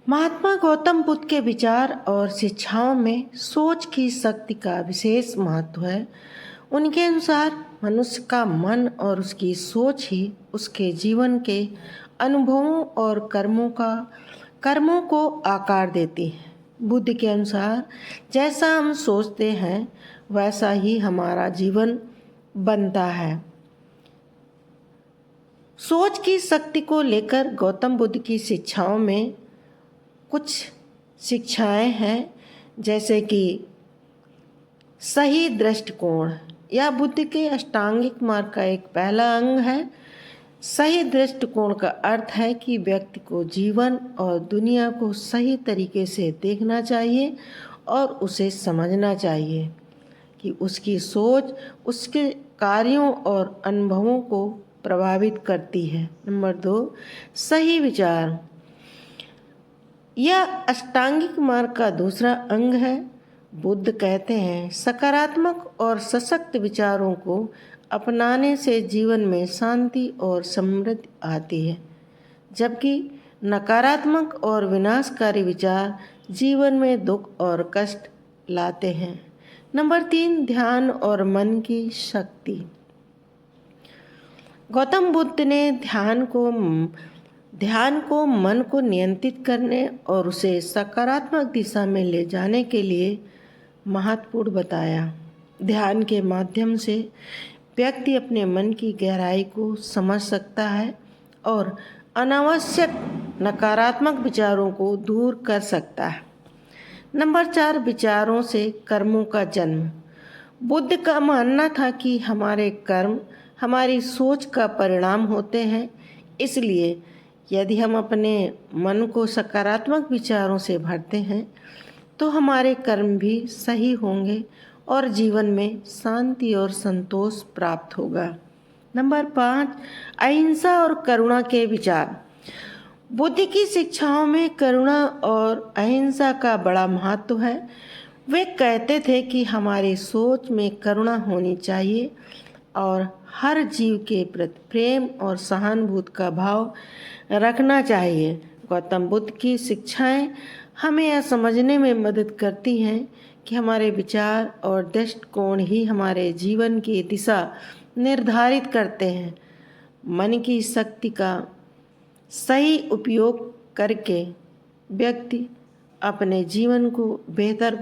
महात्मा गौतम बुद्ध के विचार और शिक्षाओं में सोच की शक्ति का विशेष महत्व है। उनके अनुसार मनुष्य का मन और उसकी सोच ही उसके जीवन के अनुभवों और कर्मों को आकार देती है। बुद्ध के अनुसार जैसा हम सोचते हैं वैसा ही हमारा जीवन बनता है। सोच की शक्ति को लेकर गौतम बुद्ध की शिक्षाओं में कुछ शिक्षाएं हैं, जैसे कि सही दृष्टिकोण। यह बुद्ध के अष्टांगिक मार्ग का एक पहला अंग है। सही दृष्टिकोण का अर्थ है कि व्यक्ति को जीवन और दुनिया को सही तरीके से देखना चाहिए और उसे समझना चाहिए कि उसकी सोच उसके कार्यों और अनुभवों को प्रभावित करती है। नंबर 2, सही विचार। यह अष्टांगिक मार्ग का दूसरा अंग है। बुद्ध कहते हैं सकारात्मक और सशक्त विचारों को अपनाने से जीवन में शांति और समृद्धि आती है, जबकि नकारात्मक और विनाशकारी विचार जीवन में दुख और कष्ट लाते हैं। नंबर 3, ध्यान और मन की शक्ति। गौतम बुद्ध ने ध्यान को मन को नियंत्रित करने और उसे सकारात्मक दिशा में ले जाने के लिए महत्वपूर्ण बताया। ध्यान के माध्यम से व्यक्ति अपने मन की गहराई को समझ सकता है और अनावश्यक नकारात्मक विचारों को दूर कर सकता है। नंबर 4, विचारों से कर्मों का जन्म। बुद्ध का मानना था कि हमारे कर्म हमारी सोच का परिणाम होते हैं, इसलिए यदि हम अपने मन को सकारात्मक विचारों से भरते हैं तो हमारे कर्म भी सही होंगे और जीवन में शांति और संतोष प्राप्त होगा। नंबर 5, अहिंसा और करुणा के विचार। बुद्ध की शिक्षाओं में करुणा और अहिंसा का बड़ा महत्व है। वे कहते थे कि हमारी सोच में करुणा होनी चाहिए और हर जीव के प्रति प्रेम और सहानुभूति का भाव रखना चाहिए। गौतम बुद्ध की शिक्षाएं हमें यह समझने में मदद करती हैं कि हमारे विचार और दृष्टिकोण ही हमारे जीवन की दिशा निर्धारित करते हैं। मन की शक्ति का सही उपयोग करके व्यक्ति अपने जीवन को बेहतर